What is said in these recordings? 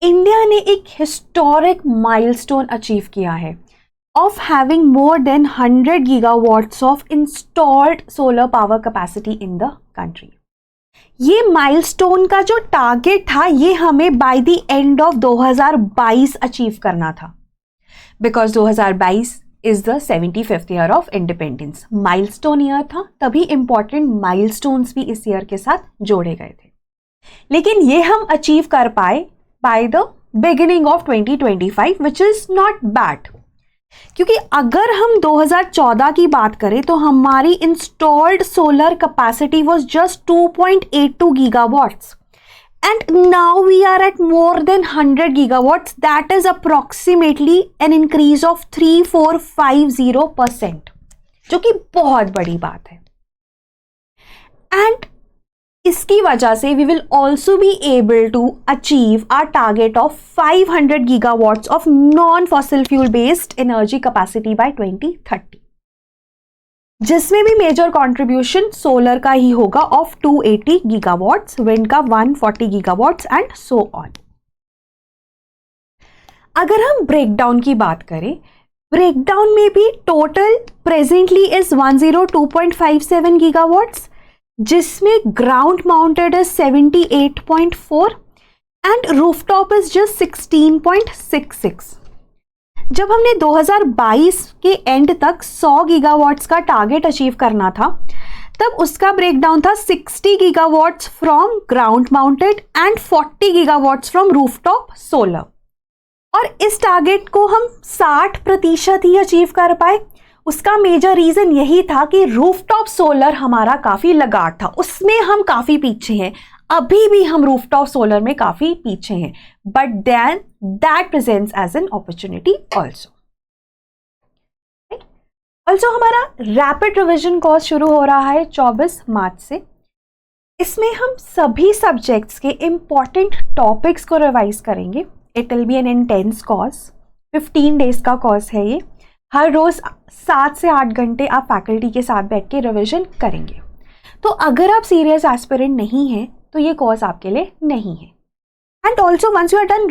India ने एक historic milestone achieve किया है of having more than 100 gigawatts of installed solar power capacity in the country. ये milestone का जो टारगेट था ये हमें by the end of 2022 achieve करना था, because 2022 is the 75th year of independence. Milestone year था, तभी इंपॉर्टेंट माइलस्टोन्स भी इस ईयर के साथ जोड़े गए थे, लेकिन ये हम अचीव कर पाए by the beginning of 2025, which is not bad. क्योंकि अगर हम 2014 की बात करें तो हमारी installed solar capacity was just 2.82 gigawatts and now we are at more than 100 gigawatts, that is approximately an increase of 3450%, जो कि बहुत बड़ी बात है। एंड इसकी वजह से we will also be able to achieve our target of 500 gigawatts of non fossil fuel based energy capacity by 2030, जिसमें भी मेजर कंट्रीब्यूशन सोलर का ही होगा ऑफ 280 गीगावाट्स, विंड का 140 गीगावाट्स एंड सो ऑन। अगर हम ब्रेकडाउन की बात करें, ब्रेकडाउन में भी टोटल प्रेजेंटली इज 102.57 गीगावाट्स, जिसमें ground mounted is 78.4 and rooftop is just 16.66। जब हमने 2022 के एंड तक 100 गीगावाट्स का टारगेट अचीव करना था, तब उसका ब्रेकडाउन था 60 gigawatts from ground mounted and 40 gigawatts from rooftop solar. और इस टारगेट को हम 60% ही अचीव कर पाए। उसका मेजर रीजन यही था कि रूफटॉप सोलर हमारा काफी लगाड़ था, उसमें हम काफी पीछे हैं, अभी भी हम रूफटॉप सोलर में काफी पीछे हैं, but then that presents as an opportunity also. Also हमारा रैपिड रिविजन कोर्स शुरू हो रहा है 24 मार्च से। इसमें हम सभी सब्जेक्ट्स के इंपॉर्टेंट टॉपिक्स को रिवाइज करेंगे। It will be N intense course, 15 days का कोर्स है ये। हर रोज 7 से 8 घंटे आप फैकल्टी के साथ बैठ के रिविजन करेंगे। तो अगर आप सीरियस एस्पिरेंट नहीं हैं तो ये कोर्स आपके लिए नहीं है। And also once you done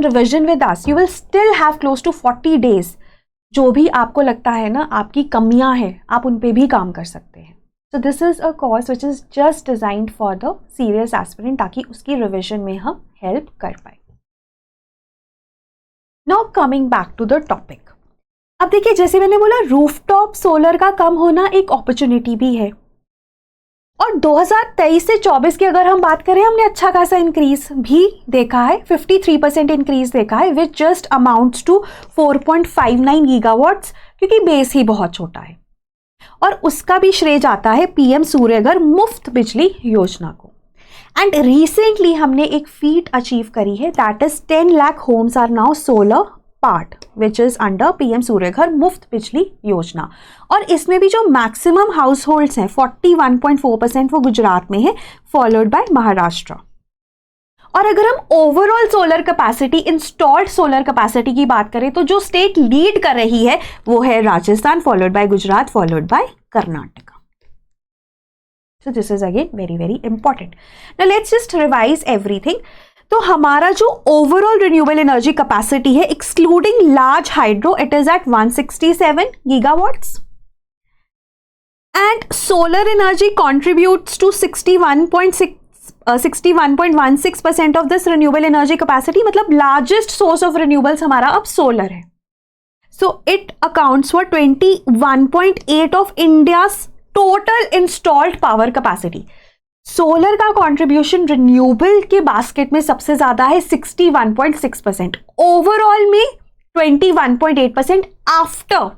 revision with us, you will still have close to 40 days. जो भी आपको लगता है ना आपकी कमियां हैं, आप उन पे भी काम कर सकते हैं। So this is a course which is just designed for the serious aspirant, ताकि उसकी रिविजन में हम हेल्प कर पाए। Now coming back to the topic. अब देखिए, जैसे मैंने बोला, रूफटॉप सोलर का कम होना एक अपॉर्चुनिटी भी है। और 2023 से 24 की अगर हम बात करें, हमने अच्छा खासा इंक्रीज भी देखा है, 53% इंक्रीज देखा है, which just amounts to 4.59 gigawatts, क्योंकि बेस ही बहुत छोटा है। और उसका भी श्रेय जाता है पीएम सूर्यघर मुफ्त बिजली योजना को। एंड रिसेंटली हमने एक फीट अचीव करी है, that is 10 lakh homes are now solar part, which is under PM Suryaghar Muft Bijli योजना। और इसमें भी जो मैक्सिमम हाउस होल्ड्स हैं 41.4% वो गुजरात में है, फॉलोड बाय महाराष्ट्र। और अगर हम overall solar capacity, installed solar capacity की बात करें, तो जो स्टेट लीड कर रही है वो है Rajasthan, followed by Gujarat, followed by Karnataka. So this is again very very important. Now let's just revise everything. तो हमारा जो ओवरऑल रिन्यूएबल एनर्जी कैपेसिटी है excluding large hydro, it is at 167 gigawatts and solar energy contributes to 61.16% of this renewable energy capacity. मतलब largest source of renewables हमारा अब solar है। So it accounts for 21.8 of India's total installed power capacity. Solar का contribution renewable के basket में सबसे ज्यादा है, 61.6%, ओवरऑल में 21.8% आफ्टर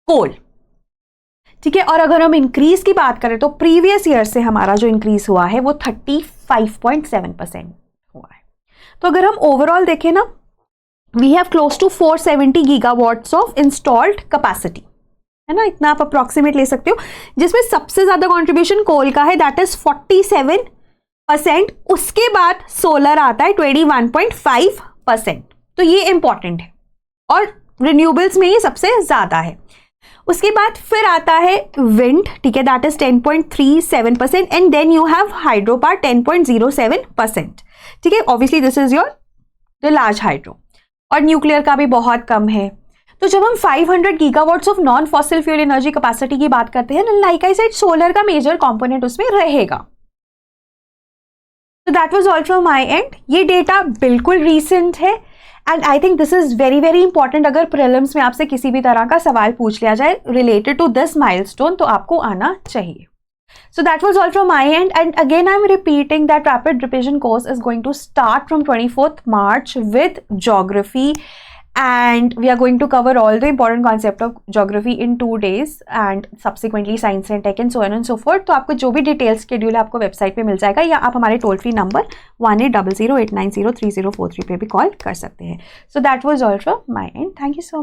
कोल। ठीक है। और अगर हम इंक्रीज की बात करें तो प्रीवियस ईयर से हमारा जो इंक्रीज हुआ है वो 35.7% हुआ है। तो अगर हम ओवरऑल देखें ना, we have close to 470 gigawatts of installed capacity, है ना, इतना आप अप्रोक्सीमेट ले सकते हो, जिसमें सबसे ज्यादा कंट्रीब्यूशन कोल का है, दैट इज 47%। उसके बाद सोलर आता है 21.5%। तो ये इंपॉर्टेंट है और रिन्यूएबल्स में ये सबसे ज्यादा है। उसके बाद फिर आता है विंड, ठीक है, that is 10.37%, and then you have hydro part 10.07%, ठीक है। Obviously this is your the large hydro. और न्यूक्लियर का भी बहुत कम है। तो जब हम 500 gigawatts of non fossil fuel energy capacity की बात करते हैं, लाइक आई सेड, सोलर का मेजर कंपोनेंट उसमें रहेगा। तो that was all from my end. ये डेटा बिल्कुल रीसेंट है and I think this is very very important. अगर प्रीलिम्स में आपसे किसी भी तरह का सवाल पूछ लिया जाए रिलेटेड टू दिस माइलस्टोन, तो आपको आना चाहिए। So that was all from my end, and again I'm repeating that rapid revision course is going to start from 24th March with geography, and we are going to cover all the important concept of geography in 2 days and subsequently science and tech and so on and so forth. तो आपको जो भी detail schedule है आपको website पे मिल जाएगा, या आप हमारे टोल फ्री नंबर 1800890303 पे भी कॉल कर सकते हैं। So that was all from my end. Thank you so much.